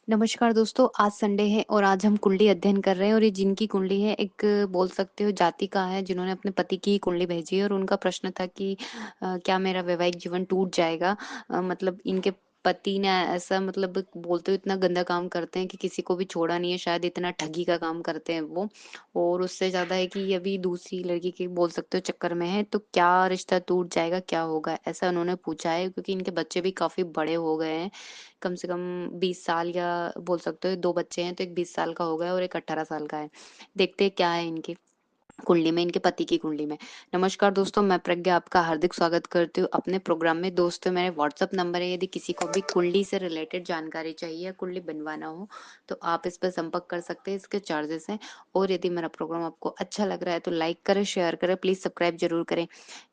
नमस्कार दोस्तों, आज संडे है और आज हम कुंडली अध्ययन कर रहे हैं और ये जिनकी कुंडली है एक बोल सकते हो जाति का है जिन्होंने अपने पति की कुंडली भेजी है और उनका प्रश्न था कि क्या मेरा वैवाहिक जीवन टूट जाएगा? मतलब इनके पति ने ऐसा मतलब बोलते हो इतना गंदा काम करते हैं कि किसी को भी छोड़ा नहीं है, शायद इतना ठगी का काम करते हैं वो। और उससे ज्यादा है कि ये अभी दूसरी लड़की के बोल सकते हो चक्कर में है, तो क्या रिश्ता टूट जाएगा, क्या होगा, ऐसा उन्होंने पूछा है क्योंकि इनके बच्चे भी काफी बड़े हो गए हैं। कम से कम 20 साल या बोल सकते हो 2 बच्चे हैं, तो एक 20 साल का हो गया और एक 18 साल का है। देखते हैं क्या है इनकी कुंडली में, इनके पति की कुंडली में। नमस्कार दोस्तों, मैं प्रज्ञा आपका हार्दिक स्वागत करती हूँ अपने प्रोग्राम में। दोस्तों, मेरे व्हाट्सएप नंबर है, यदि किसी को भी कुंडली से रिलेटेड जानकारी चाहिए या कुंडली बनवाना हो तो आप इस पर संपर्क कर सकते हैं। इसके चार्जेस हैं। और यदि मेरा प्रोग्राम आपको अच्छा लग रहा है तो लाइक करें, शेयर करें, प्लीज सब्सक्राइब जरूर करें।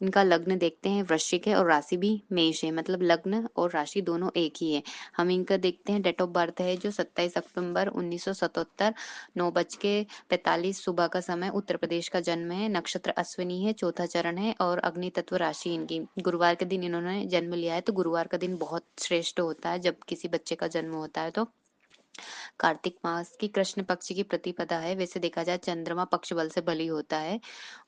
इनका लग्न देखते हैं वृश्चिक है और राशि भी मेष है, मतलब लग्न और राशि दोनों एक ही है। हम इनका देखते हैं। डेट ऑफ बर्थ है जो 27 अक्टूबर 1977, 9:45 सुबह का समय, उत्तर प्रदेश का जन्म है। नक्षत्र अश्विनी है, चौथा चरण है और अग्नि तत्व राशि इनकी। गुरुवार के दिन इन्होंने जन्म लिया है, तो गुरुवार का दिन बहुत श्रेष्ठ होता है जब किसी बच्चे का जन्म होता है तो। कार्तिक मास की कृष्ण पक्ष की प्रतिपदा है। वैसे देखा जाए चंद्रमा पक्ष बल से बली होता है।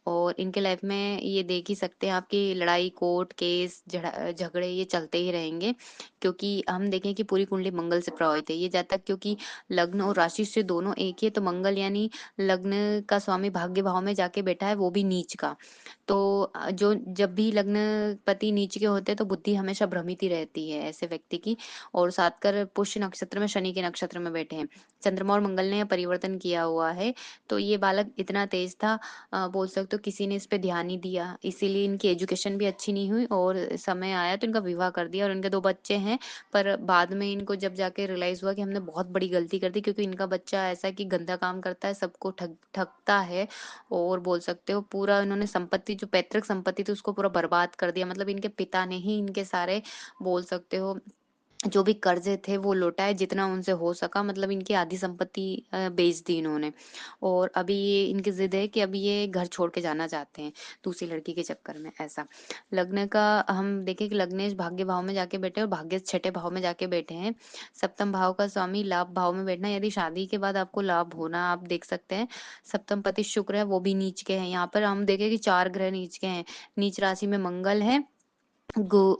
और इनके लाइफ में ये देख ही सकते हैं आपकी लड़ाई, कोर्ट केस, झगड़े ये चलते ही रहेंगे। क्योंकि हम देखें कि पूरी कुंडली मंगल से प्रभावित है ये जातक, क्योंकि लग्न और राशि से दोनों एक ही है, तो मंगल यानी लग्न का स्वामी भाग्य भाव में जाके बैठा है, वो भी नीच का। तो जो जब भी लग्न पति नीच के होते हैं तो बुद्धि हमेशा भ्रमित ही रहती है ऐसे व्यक्ति की। और साथ कर पुष्य नक्षत्र में शनि के नक्षत्र में बैठे हैं। चंद्रमा और मंगल ने परिवर्तन किया हुआ है। तो ये बालक इतना तेज था, बोल सकते हो किसी ने इस पे ध्यान नहीं दिया, इसीलिए इनकी एजुकेशन भी अच्छी नहीं हुई और समय आया तो इनका विवाह कर दिया और इनके 2 बच्चे हैं। पर बाद में इनको जब जाके रियलाइज हुआ कि हमने बहुत बड़ी गलती कर दी, क्योंकि इनका बच्चा ऐसा है कि गंदा काम करता है, सबको ठगता है। और बोल सकते हो पूरा इन्होंने संपत्ति, जो पैतृक संपत्ति थी उसको पूरा बर्बाद कर दिया। मतलब इनके पिता ने ही इनके सारे बोल सकते हो जो भी कर्जे थे वो लौटाए जितना उनसे हो सका। मतलब इनकी आधी संपत्ति बेच दी इन्होंने। और अभी ये इनकी जिद है कि अभी ये घर छोड़ के जाना चाहते हैं दूसरी लड़की के चक्कर में, ऐसा। लग्न का हम देखें कि लग्नेश भाग्य भाव में जाके बैठे और भाग्य छठे भाव में जाके बैठे हैं। सप्तम भाव का स्वामी लाभ भाव में बैठना, यदि शादी के बाद आपको लाभ होना आप देख सकते हैं। सप्तम पति शुक्र है, वो भी नीच के हैं। यहाँ पर हम देखें कि 4 ग्रह नीच के हैं। नीच राशि में मंगल है,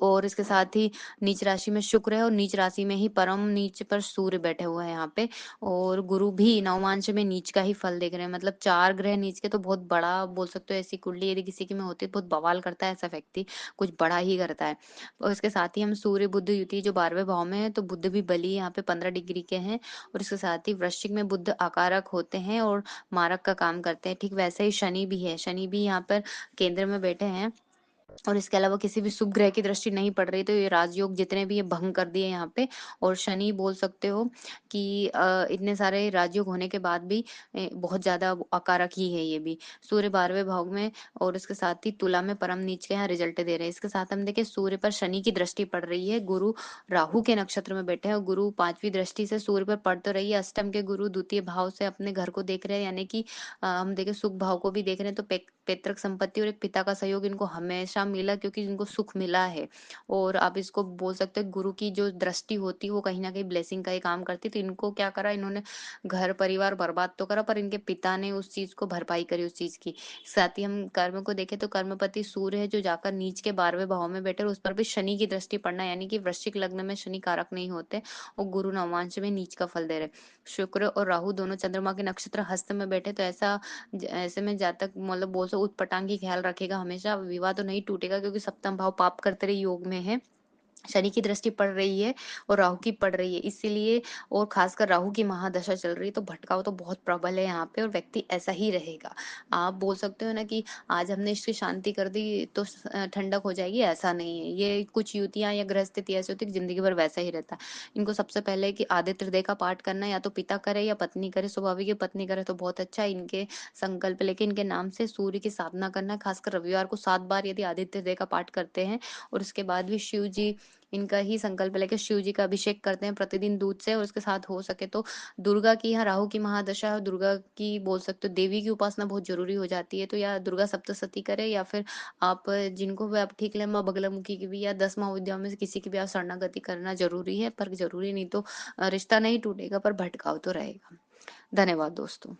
और इसके साथ ही नीच राशि में शुक्र है और नीच राशि में ही परम नीच पर सूर्य बैठे हुए हैं यहाँ पे। और गुरु भी नवमांश में नीच का ही फल देख रहे हैं। मतलब 4 ग्रह नीच के, तो बहुत बड़ा बोल सकते हो ऐसी कुंडली यदि किसी की में होती है बहुत बवाल करता है ऐसा व्यक्ति, कुछ बड़ा ही करता है। और इसके साथ ही हम सूर्य बुध युति जो 12वें भाव में है, तो बुध भी बली यहाँ पे 15 डिग्री के हैं। और इसके साथ ही वृश्चिक में बुध आकारक होते हैं और मारक का काम करते हैं। ठीक वैसे ही शनि भी है, शनि भी यहाँ पर केंद्र में बैठे हैं। और इसके अलावा किसी भी शुभ ग्रह की दृष्टि नहीं पड़ रही, तो ये राजयोग जितने भी ये भंग कर दिए यहाँ पे। और शनि बोल सकते हो कि इतने सारे राजयोग होने के बाद भी बहुत ज्यादा अकारक ही है ये भी। सूर्य 12वें भाव में और इसके साथ ही तुला में परम नीच के यहाँ रिजल्ट दे रहे हैं। इसके साथ हम देखें सूर्य पर शनि की दृष्टि पड़ रही है। गुरु राहु के नक्षत्र में बैठे हैं और गुरु 5वीं दृष्टि से सूर्य पर पड़ तो रही है। अष्टम के गुरु द्वितीय भाव से अपने घर को देख रहे हैं, यानी कि हम देखें सुख भाव को भी देख रहे हैं। तो पैतृक संपत्ति और एक पिता का सहयोग इनको हमेशा मिला, क्योंकि इनको सुख मिला है। और आप इसको बोल सकते हैं गुरु की जो दृष्टि होती है वो कहीं ना कहीं ब्लेसिंग का ही काम करती। तो इनको क्या करा, इन्होंने घर परिवार बर्बाद तो करा, पर इनके पिता ने उस चीज को भरपाई करी उस चीज की। साथ ही हम कर्म को देखें तो कर्मपति सूर्य है जो जाकर नीच के 12वें भाव में बैठे और उस पर भी शनि की दृष्टि पड़ना, यानी कि वृश्चिक लग्न में शनि कारक नहीं होते और गुरु नवमांश में नीच का फल दे रहे। शुक्र और राहु दोनों चंद्रमा के नक्षत्र हस्त में बैठे, तो ऐसे में जातक मतलब बोल सो उटपटांग की ख्याल रखेगा हमेशा। विवाह तो नहीं टूटेगा क्योंकि सप्तम भाव पाप करते रहे योग में है। शनि की दृष्टि पड़ रही है और राहु की पड़ रही है, इसीलिए। और खासकर राहु की महादशा चल रही है, तो भटकाव तो बहुत प्रबल है यहाँ पे और व्यक्ति ऐसा ही रहेगा। आप बोल सकते हो ना कि आज हमने इसकी शांति कर दी तो ठंडक हो जाएगी, ऐसा नहीं है। ये कुछ युतियां या ग्रह स्थिति ऐसी होती है कि जिंदगी भर वैसा ही रहता है। इनको सबसे पहले कि आदित्य हृदय का पाठ करना, या तो पिता करे या पत्नी करे। स्वाभाविक है पत्नी करे तो बहुत अच्छा है। इनके संकल्प लेके इनके नाम से सूर्य की साधना करना, खासकर रविवार को 7 बार यदि आदित्य हृदय का पाठ करते हैं। और उसके बाद भी शिव जी इनका ही संकल्प लेके शिव जी का अभिषेक करते हैं प्रतिदिन दूध से, और उसके साथ हो सके तो दुर्गा की, यहाँ राहु की महादशा है, दुर्गा की बोल सकते हो देवी की उपासना बहुत जरूरी हो जाती है, तो या दुर्गा सप्तशती करे, या फिर आप जिनको भी आप ठीक ले, माँ बगलामुखी की भी या 10 महाविद्याओं में से किसी की भी आप शरणागति करना जरूरी है, पर जरूरी नहीं तो रिश्ता नहीं टूटेगा पर भटकाव तो रहेगा। धन्यवाद दोस्तों।